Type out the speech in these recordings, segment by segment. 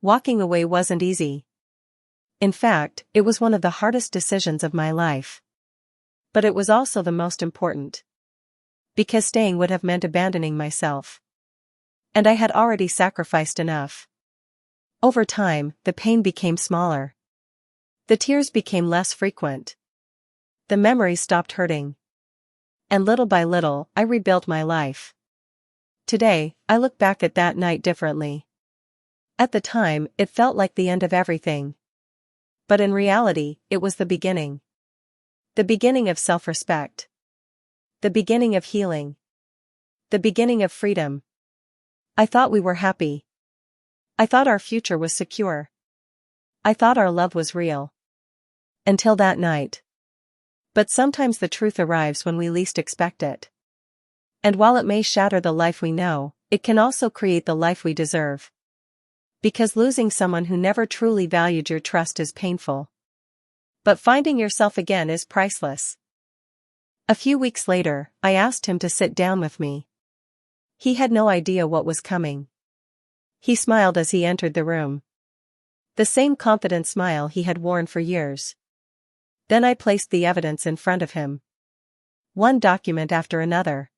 Walking away wasn't easy. In fact, it was one of the hardest decisions of my life. But it was also the most important. Because staying would have meant abandoning myself. And I had already sacrificed enough. Over time, the pain became smaller. The tears became less frequent. The memories stopped hurting. And little by little, I rebuilt my life. Today, I look back at that night differently. At the time, it felt like the end of everything. But in reality, it was the beginning. The beginning of self-respect. The beginning of healing. The beginning of freedom. I thought we were happy. I thought our future was secure. I thought our love was real. Until that night. But sometimes the truth arrives when we least expect it. And while it may shatter the life we know, it can also create the life we deserve. Because losing someone who never truly valued your trust is painful. But finding yourself again is priceless. A few weeks later, I asked him to sit down with me. He had no idea what was coming. He smiled as he entered the room. The same confident smile he had worn for years. Then I placed the evidence in front of him. One document after another.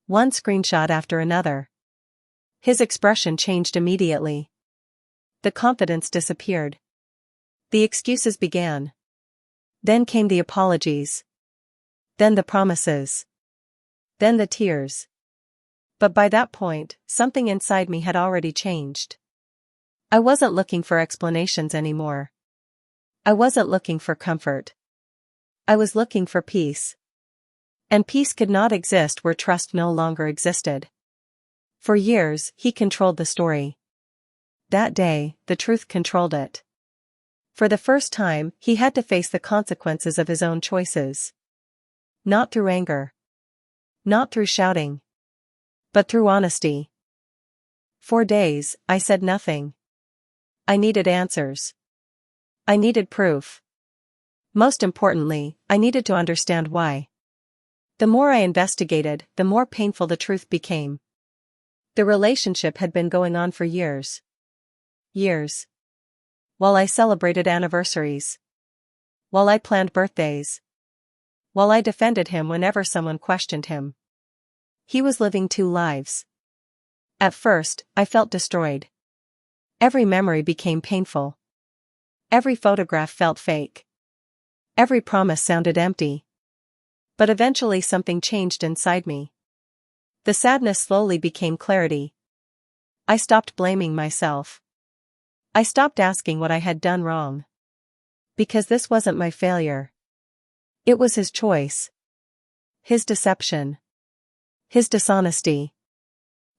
One screenshot after another. His expression changed immediately. The confidence disappeared. The excuses began. Then came the apologies. Then the promises. Then the tears. But by that point, something inside me had already changed. I wasn't looking for explanations anymore. I wasn't looking for comfort. I was looking for peace. And peace could not exist where trust no longer existed. For years, he controlled the story. That day, the truth controlled it. For the first time, he had to face the consequences of his own choices. Not through anger. Not through shouting. But through honesty. For days, I said nothing. I needed answers. I needed proof. Most importantly, I needed to understand why. The more I investigated, the more painful the truth became. The relationship had been going on for years. Years. While I celebrated anniversaries. While I planned birthdays. While I defended him whenever someone questioned him. He was living two lives. At first, I felt destroyed. Every memory became painful. Every photograph felt fake. Every promise sounded empty. But eventually something changed inside me. The sadness slowly became clarity. I stopped blaming myself. I stopped asking what I had done wrong. Because this wasn't my failure. It was his choice. His deception. His dishonesty.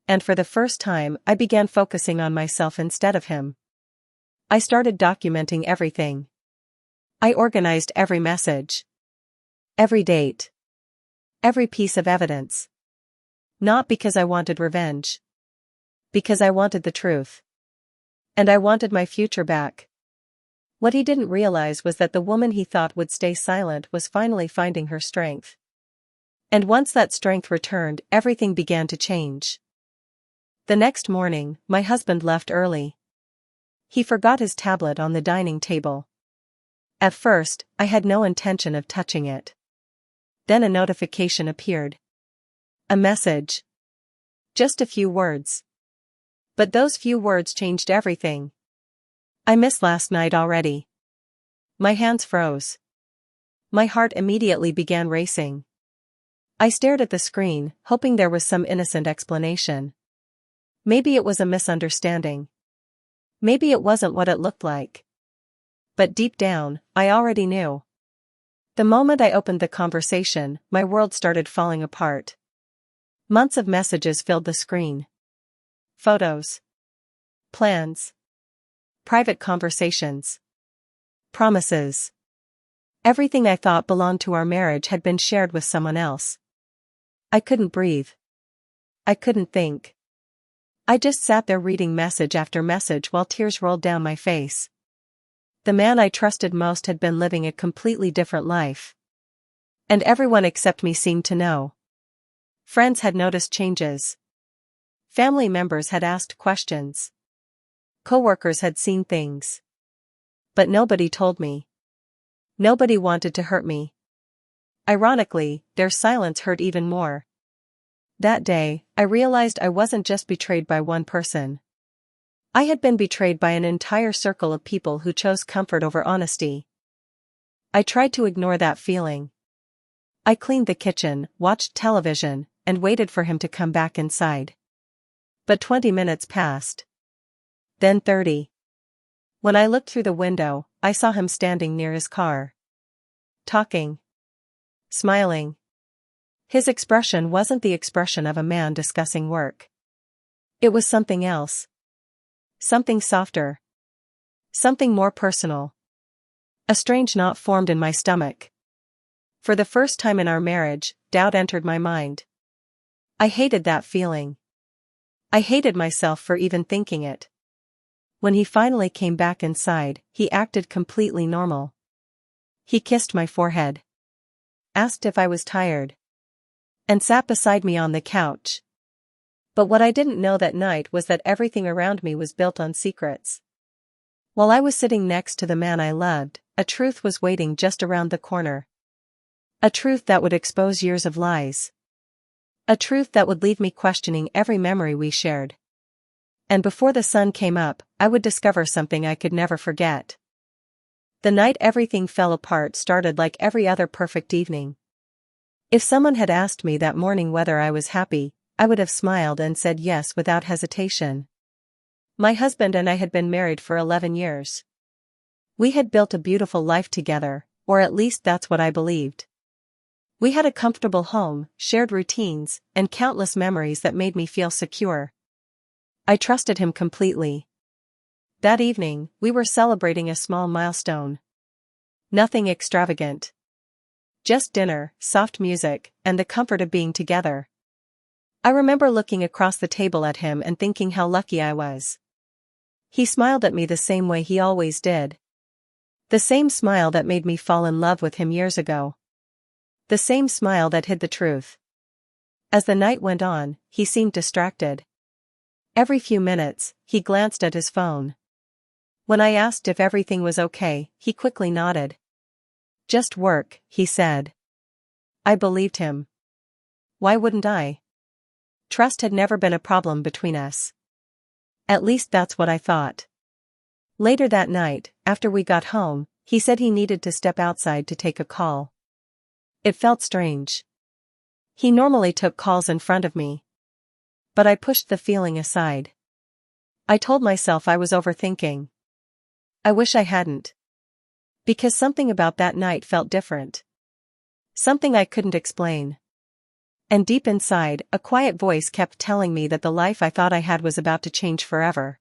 And for the first time, I began focusing on myself instead of him. I started documenting everything. I organized every message. Every date. Every piece of evidence. Not because I wanted revenge. Because I wanted the truth. And I wanted my future back. What he didn't realize was that the woman he thought would stay silent was finally finding her strength. And once that strength returned, everything began to change. The next morning, my husband left early. He forgot his tablet on the dining table. At first, I had no intention of touching it. Then a notification appeared. A message. Just a few words. But those few words changed everything. I missed last night already. My hands froze. My heart immediately began racing. I stared at the screen, hoping there was some innocent explanation. Maybe it was a misunderstanding. Maybe it wasn't what it looked like. But deep down, I already knew. The moment I opened the conversation, my world started falling apart. Months of messages filled the screen. Photos. Plans. Private conversations. Promises. Everything I thought belonged to our marriage had been shared with someone else. I couldn't breathe. I couldn't think. I just sat there reading message after message while tears rolled down my face. The man I trusted most had been living a completely different life. And everyone except me seemed to know. Friends had noticed changes. Family members had asked questions. Coworkers had seen things. But nobody told me. Nobody wanted to hurt me. Ironically, their silence hurt even more. That day, I realized I wasn't just betrayed by one person. I had been betrayed by an entire circle of people who chose comfort over honesty. I tried to ignore that feeling. I cleaned the kitchen, watched television, and waited for him to come back inside. But 20 minutes passed. Then 30. When I looked through the window, I saw him standing near his car. Talking. Smiling. His expression wasn't the expression of a man discussing work. It was something else. Something softer. Something more personal. A strange knot formed in my stomach. For the first time in our marriage, doubt entered my mind. I hated that feeling. I hated myself for even thinking it. When he finally came back inside, he acted completely normal. He kissed my forehead. Asked if I was tired. And sat beside me on the couch. But what I didn't know that night was that everything around me was built on secrets. While I was sitting next to the man I loved, a truth was waiting just around the corner. A truth that would expose years of lies. A truth that would leave me questioning every memory we shared. And before the sun came up, I would discover something I could never forget. The night everything fell apart started like every other perfect evening. If someone had asked me that morning whether I was happy, I would have smiled and said yes without hesitation. My husband and I had been married for 11 years. We had built a beautiful life together, or at least that's what I believed. We had a comfortable home, shared routines, and countless memories that made me feel secure. I trusted him completely. That evening, we were celebrating a small milestone. Nothing extravagant. Just dinner, soft music, and the comfort of being together. I remember looking across the table at him and thinking how lucky I was. He smiled at me the same way he always did. The same smile that made me fall in love with him years ago. The same smile that hid the truth. As the night went on, he seemed distracted. Every few minutes, he glanced at his phone. When I asked if everything was okay, he quickly nodded. Just work, he said. I believed him. Why wouldn't I? Trust had never been a problem between us. At least that's what I thought. Later that night, after we got home, he said he needed to step outside to take a call. It felt strange. He normally took calls in front of me. But I pushed the feeling aside. I told myself I was overthinking. I wish I hadn't. Because something about that night felt different. Something I couldn't explain. And deep inside, a quiet voice kept telling me that the life I thought I had was about to change forever.